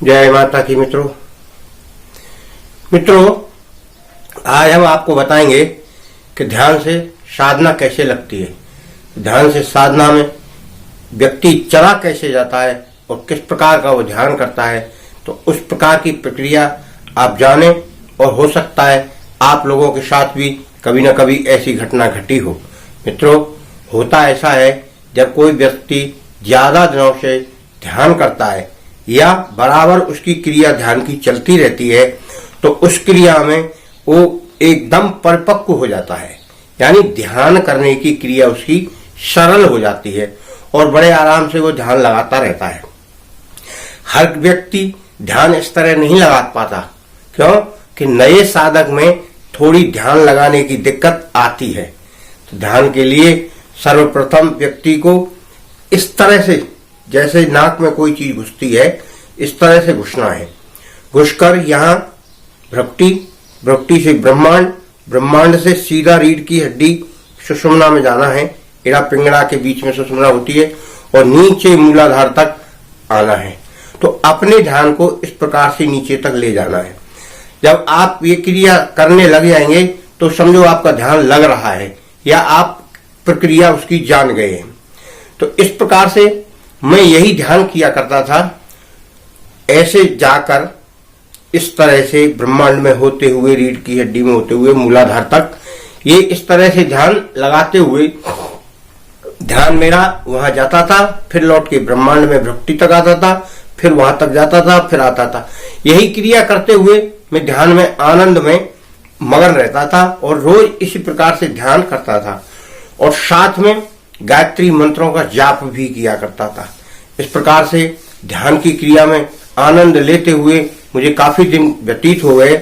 जय माता की मित्रों। आज हम आपको बताएंगे कि ध्यान से साधना कैसे लगती है, ध्यान से साधना में व्यक्ति चला कैसे जाता है और किस प्रकार का वो ध्यान करता है। तो उस प्रकार की प्रक्रिया आप जाने, और हो सकता है आप लोगों के साथ भी कभी न कभी ऐसी घटना घटी हो। मित्रों, होता ऐसा है, जब कोई व्यक्ति ज्यादा दिनों से ध्यान करता है या बराबर उसकी क्रिया ध्यान की चलती रहती है, तो उस क्रिया में वो एकदम परिपक्व हो जाता है, यानी ध्यान करने की क्रिया उसकी सरल हो जाती है और बड़े आराम से वो ध्यान लगाता रहता है। हर व्यक्ति ध्यान इस तरह नहीं लगा पाता, क्यों कि नए साधक में थोड़ी ध्यान लगाने की दिक्कत आती है। तो ध्यान के लिए सर्वप्रथम व्यक्ति को इस तरह से, जैसे नाक में कोई चीज घुसती है, इस तरह से घुसना है। घुसकर यहाँ भ्रुकुटी से ब्रह्मांड, ब्रह्मांड से सीधा रीढ़ की हड्डी सुषुम्ना में जाना है। एड़ा पिंगड़ा के बीच में सुषुम्ना होती है और नीचे मूलाधार तक आना है। तो अपने ध्यान को इस प्रकार से नीचे तक ले जाना है। जब आप ये क्रिया करने लग जाएंगे तो समझो आपका ध्यान लग रहा है या आप प्रक्रिया उसकी जान गए हैं। तो इस प्रकार से मैं यही ध्यान किया करता था, ऐसे जाकर इस तरह से ब्रह्मांड में होते हुए, रीढ़ की हड्डी में होते हुए मूलाधार तक, ये इस तरह से ध्यान लगाते हुए ध्यान मेरा वहां जाता था, फिर लौट के ब्रह्मांड में भ्रुकुटी तक आता था, फिर वहां तक जाता था, फिर आता था। यही क्रिया करते हुए मैं ध्यान में, आनंद में मगन रहता था और रोज इसी प्रकार से ध्यान करता था और साथ में गायत्री मंत्रों का जाप भी किया करता था। इस प्रकार से ध्यान की क्रिया में आनंद लेते हुए मुझे काफी दिन व्यतीत हो गए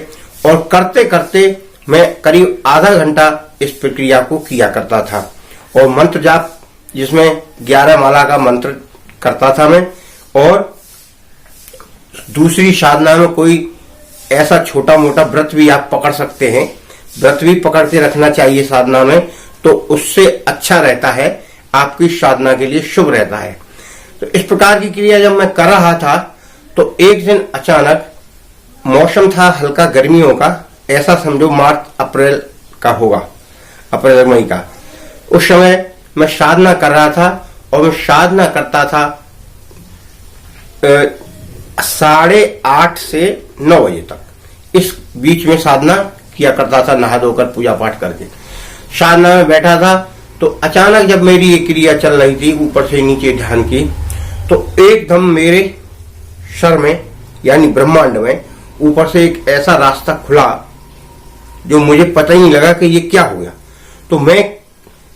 और करते करते मैं करीब आधा घंटा इस प्रक्रिया को किया करता था। और मंत्र जाप, जिसमें 11 माला का मंत्र करता था मैं, और दूसरी साधना में कोई ऐसा छोटा मोटा व्रत भी आप पकड़ सकते हैं। व्रत भी पकड़ के रखना चाहिए साधना में, तो उससे अच्छा रहता है, आपकी साधना के लिए शुभ रहता है। तो इस प्रकार की क्रिया जब मैं कर रहा था तो एक दिन अचानक, मौसम था हल्का गर्मियों का, ऐसा समझो मार्च अप्रैल का होगा, अप्रैल मई का। उस समय मैं साधना कर रहा था और मैं साधना करता था 8:30 से 9 बजे तक। इस बीच में साधना किया करता था, नहा धोकर पूजा पाठ करके साधना में बैठा था। तो अचानक जब मेरी ये क्रिया चल रही थी ऊपर से नीचे ध्यान की, तो एकदम मेरे सर में यानी ब्रह्मांड में ऊपर से एक ऐसा रास्ता खुला जो मुझे पता ही नहीं लगा कि ये क्या हो गया। तो मैं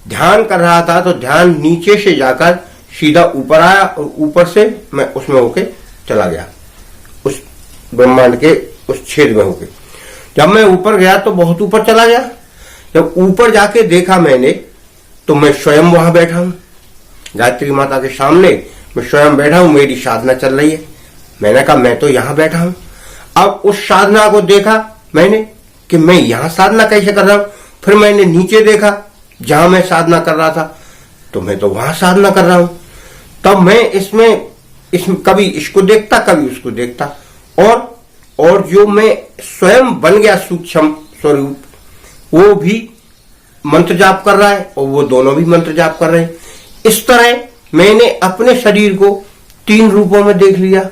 ध्यान कर रहा था तो ध्यान नीचे से जाकर सीधा ऊपर आया और ऊपर से मैं उसमें होके चला गया, उस ब्रह्मांड के उस छेद में होके। जब मैं ऊपर गया तो बहुत ऊपर चला गया। जब ऊपर जाके देखा मैंने, तो मैं स्वयं वहां बैठा हूं, गायत्री माता के सामने मैं स्वयं बैठा हूं, मेरी साधना चल रही है। मैंने कहा मैं तो यहां बैठा हूं। अब उस साधना को देखा मैंने कि मैं यहां साधना कैसे कर रहा हूं। फिर मैंने नीचे देखा जहां मैं साधना कर रहा था, तो मैं तो वहां साधना कर रहा हूं। तब मैं इसमें कभी इसको देखता, कभी उसको देखता, और जो मैं स्वयं बन गया सूक्ष्म स्वरूप, वो भी मंत्र जाप कर रहा है और वो दोनों भी मंत्र जाप कर रहे हैं। इस तरह मैंने अपने शरीर को 3 रूपों में देख लिया।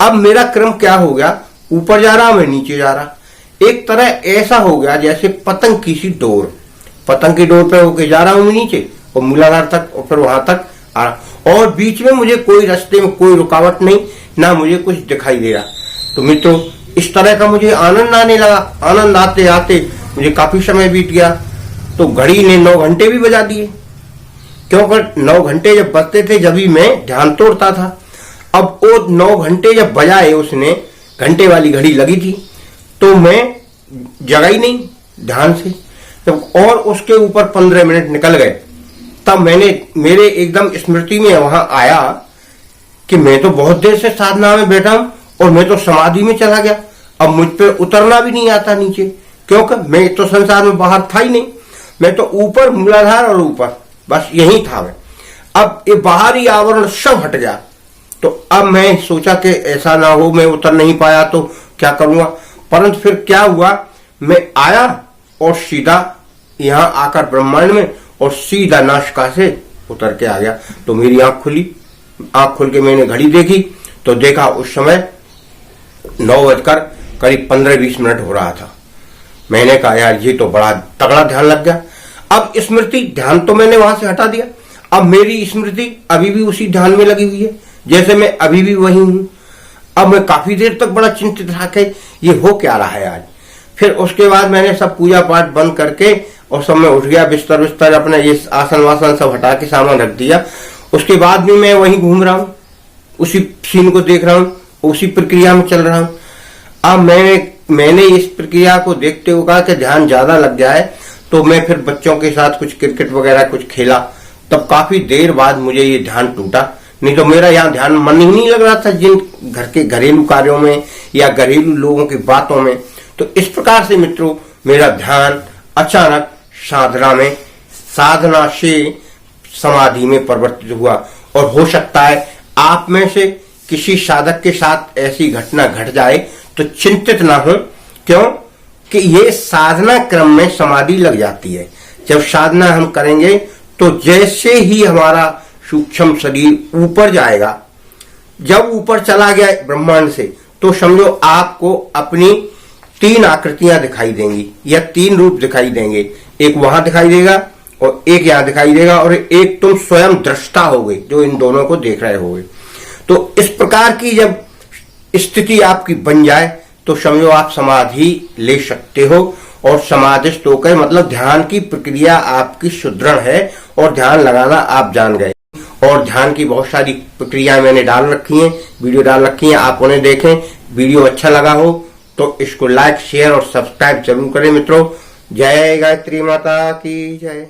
अब मेरा क्रम क्या हो गया, ऊपर जा रहा, मैं नीचे जा रहा। एक तरह ऐसा हो गया जैसे पतंग की सी डोर, पतंग की डोर पे होके जा रहा हूं मैं नीचे और मूलाधार तक और फिर वहां तक आ रहा, और बीच में मुझे कोई रास्ते में कोई रुकावट नहीं, ना मुझे कुछ दिखाई दे रहा। तो मित्रों, इस तरह का मुझे आनंद आने लगा। आनंद आते आते मुझे काफी समय बीत गया, तो घड़ी ने 9 घंटे भी बजा दिए, क्योंकि 9 घंटे जब बजते थे जब भी मैं ध्यान तोड़ता था। अब वो 9 घंटे जब बजाए, उसने घंटे वाली घड़ी लगी थी, तो मैं जगा ही नहीं ध्यान से। जब और उसके ऊपर 15 मिनट निकल गए, तब मेरे एकदम स्मृति में वहां आया कि मैं तो बहुत देर से साधना में बैठा हूं और मैं तो समाधि में चला गया। अब मुझ पे उतरना भी नहीं आता नीचे, क्योंकि मैं तो संसार में बाहर था ही नहीं, मैं तो ऊपर मूलाधार और ऊपर बस यही था मैं। अब ये बाहरी आवरण सब हट गया, तो अब मैं सोचा कि ऐसा ना हो, मैं उतर नहीं पाया तो क्या करूंगा। परंतु फिर क्या हुआ, मैं आया और सीधा यहाँ आकर ब्रह्मांड में और सीधा नासिका से उतर के आ गया। तो मेरी आंख खुली, आंख खुल के मैंने घड़ी देखी तो देखा उस समय 9 बजकर करीब 15-20 मिनट हो रहा था। मैंने कहा यार ये तो बड़ा तगड़ा ध्यान लग गया। अब स्मृति, ध्यान तो मैंने वहां से हटा दिया, अब मेरी स्मृति अभी भी उसी ध्यान में लगी हुई है, जैसे मैं अभी भी वही हूं। अब मैं काफी देर तक बड़ा चिंतित रहा कि ये हो क्या रहा है आज। फिर उसके बाद मैंने सब पूजा पाठ बंद करके और सब में उठ गया, बिस्तर विस्तर अपने ये आसन वासन सब हटा के सामान रख दिया। उसके बाद भी मैं वहीं घूम रहा हूं, उसी सीन को देख रहा हूं, उसी प्रक्रिया में चल रहा हूं। अब मैंने इस प्रक्रिया को देखते हुए कहा कि ध्यान ज्यादा लग गया है, तो मैं फिर बच्चों के साथ कुछ क्रिकेट वगैरह कुछ खेला। तब काफी देर बाद मुझे ये ध्यान टूटा, नहीं तो मेरा यहाँ ध्यान मन ही नहीं लग रहा था जिन घर के घरेलू कार्यों में या घरेलू लोगों की बातों में। तो इस प्रकार से मित्रों मेरा ध्यान अचानक साधना से समाधि में परिवर्तित हुआ। और हो सकता है आप में से किसी साधक के साथ ऐसी घटना घट जाए तो चिंतित ना हो, क्यों कि ये साधना क्रम में समाधि लग जाती है। जब साधना हम करेंगे तो जैसे ही हमारा सूक्ष्म शरीर ऊपर जाएगा, जब ऊपर चला गया ब्रह्मांड से, तो समझो आपको अपनी 3 आकृतियां दिखाई देंगी या 3 रूप दिखाई देंगे। एक वहां दिखाई देगा और एक यहां दिखाई देगा और एक तुम स्वयं दृष्टा होगे जो इन दोनों को देख रहे होगे। तो इस प्रकार की जब स्थिति आपकी बन जाए तो समझो आप समाधि ले सकते हो। और समाधिस्थ होकर मतलब ध्यान की प्रक्रिया आपकी सुदृढ़ है और ध्यान लगाना आप जान गए। और ध्यान की बहुत सारी प्रक्रिया मैंने डाल रखी हैं, वीडियो डाल रखी हैं, आप उन्हें देखें। वीडियो अच्छा लगा हो तो इसको लाइक शेयर और सब्सक्राइब जरूर करें मित्रों। जय गायत्री माता की जय।